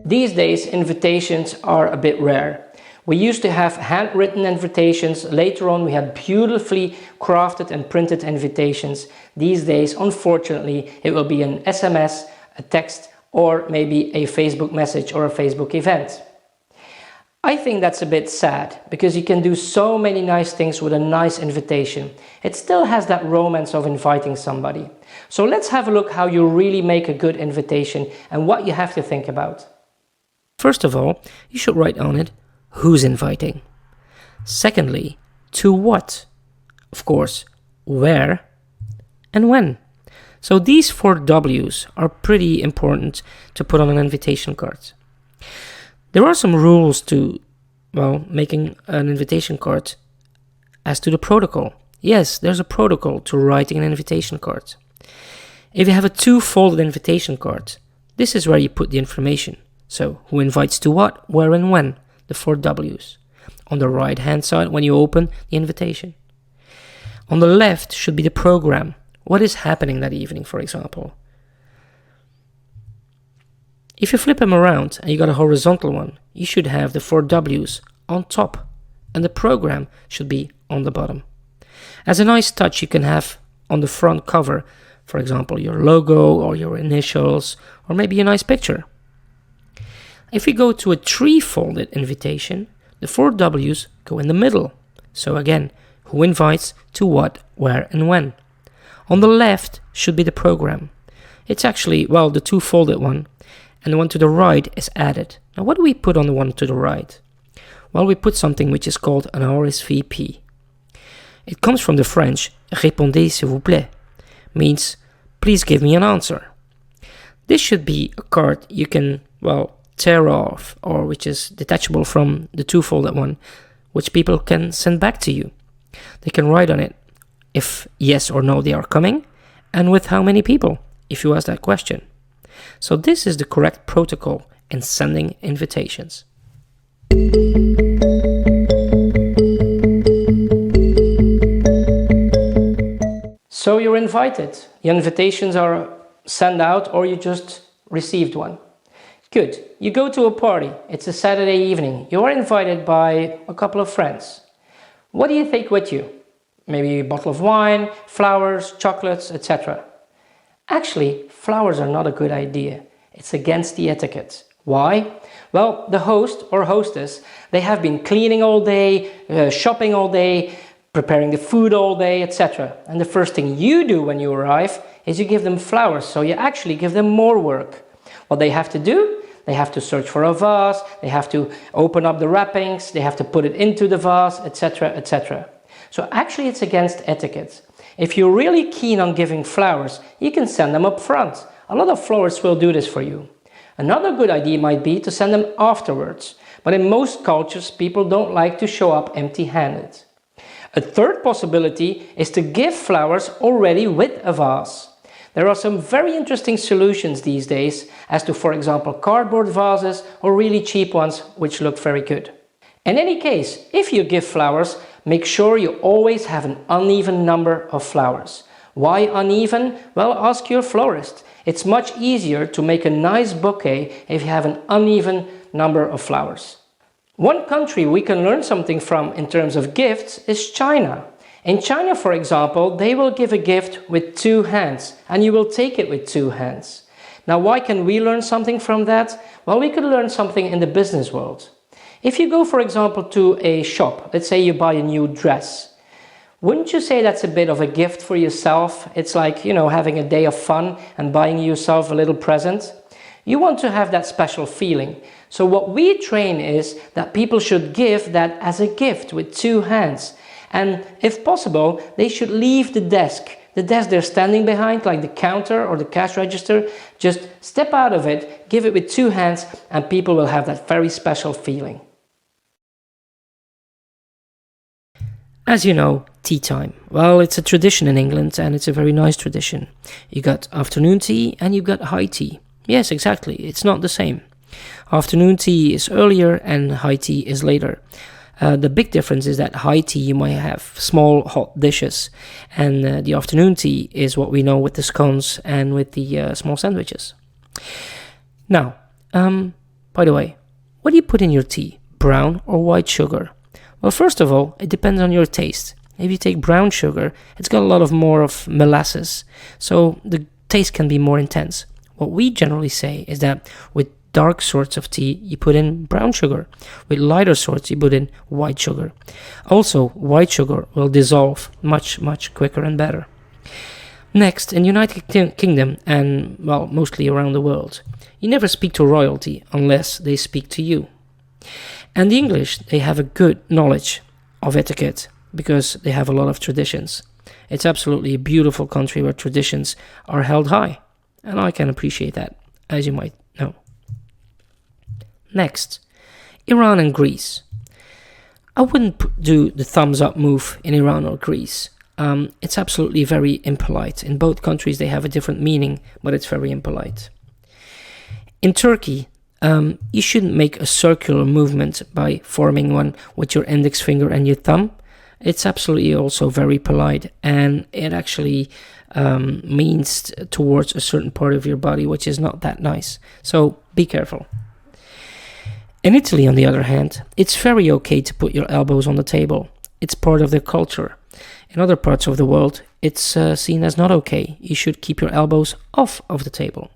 These days, invitations are a bit rare. We used to have handwritten invitations. Later on, we had beautifully crafted and printed invitations. These days, unfortunately, it will be an SMS, a text, or maybe a Facebook message or a Facebook event. I think that's a bit sad, because you can do so many nice things with a nice invitation. It still has that romance of inviting somebody. So let's have a look how you really make a good invitation and what you have to think about. First of all, you should write on it who's inviting. Secondly, to what? Of course, where and when. So these 4 W's are pretty important to put on an invitation card. There are some rules to, well, making an invitation card as to the protocol. Yes, there's a protocol to writing an invitation card. If you have a 2-folded invitation card, this is where you put the information. So, who invites to what, where and when, the 4 W's. On the right hand side when you open the invitation. On the left should be the program. What is happening that evening, for example. If you flip them around and you got a horizontal one, you should have the 4 W's on top and the program should be on the bottom. As a nice touch, you can have on the front cover, for example, your logo or your initials or maybe a nice picture. If we go to a 3-folded invitation, the 4 W's go in the middle. So again, who invites to what, where and when. On the left should be the program. It's actually, well, the 2-folded one, and the one to the right is added. Now what do we put on the one to the right? Well, we put something which is called an RSVP. It comes from the French, répondez s'il vous plaît, means please give me an answer. This should be a card you can, well, tear off, or which is detachable from the 2-folded one, which people can send back to you. They can write on it if yes or no they are coming, and with how many people, if you ask that question. So this is the correct protocol in sending invitations. So you're invited. Your invitations are sent out or you just received one. Good. You go to a party. It's a Saturday evening. You are invited by a couple of friends. What do you take with you? Maybe a bottle of wine, flowers, chocolates, etc. Actually, flowers are not a good idea. It's against the etiquette. Why? Well, the host or hostess, they have been cleaning all day, shopping all day, preparing the food all day, etc. And the first thing you do when you arrive is you give them flowers, so you actually give them more work. What they have to do? They have to search for a vase, they have to open up the wrappings, they have to put it into the vase, etc., etc. So actually it's against etiquette. If you're really keen on giving flowers, you can send them up front. A lot of florists will do this for you. Another good idea might be to send them afterwards, but in most cultures people don't like to show up empty-handed. A third possibility is to give flowers already with a vase. There are some very interesting solutions these days as to, for example, cardboard vases or really cheap ones which look very good. In any case, if you give flowers, make sure you always have an uneven number of flowers. Why uneven? Well, ask your florist. It's much easier to make a nice bouquet if you have an uneven number of flowers. One country we can learn something from in terms of gifts is China. In China, for example, they will give a gift with 2 hands and you will take it with 2 hands. Now, why can we learn something from that? Well, we could learn something in the business world. If you go, for example, to a shop, let's say you buy a new dress, wouldn't you say that's a bit of a gift for yourself? It's like, you know, having a day of fun and buying yourself a little present. You want to have that special feeling. So what we train is that people should give that as a gift with 2 hands. And if possible, they should leave the desk they're standing behind, like the counter or the cash register. Just step out of it, give it with 2 hands, and people will have that very special feeling. As you know, tea time. Well, it's a tradition in England and it's a very nice tradition. You got afternoon tea and you got high tea. Yes, exactly. It's not the same. Afternoon tea is earlier and high tea is later. The big difference is that high tea you might have small hot dishes, and the afternoon tea is what we know with the scones and with the small sandwiches. Now, by the way, what do you put in your tea? Brown or white sugar? Well, first of all, it depends on your taste. If you take brown sugar, it's got a lot more of molasses, so the taste can be more intense. What we generally say is that with dark sorts of tea, you put in brown sugar. With lighter sorts, you put in white sugar. Also, white sugar will dissolve much, much quicker and better. Next, in United Kingdom and, well, mostly around the world, you never speak to royalty unless they speak to you. And the English, they have a good knowledge of etiquette because they have a lot of traditions. It's absolutely a beautiful country where traditions are held high, and I can appreciate that, as you might know. Next, Iran and Greece. I wouldn't do the thumbs up move in Iran or Greece. It's absolutely very impolite. In both countries they have a different meaning, but it's very impolite. In Turkey, you shouldn't make a circular movement by forming one with your index finger and your thumb. It's absolutely also very polite, and it actually means towards a certain part of your body, which is not that nice. So be careful. In Italy, on the other hand, it's very okay to put your elbows on the table. It's part of their culture. In other parts of the world, it's seen as not okay. You should keep your elbows off of the table.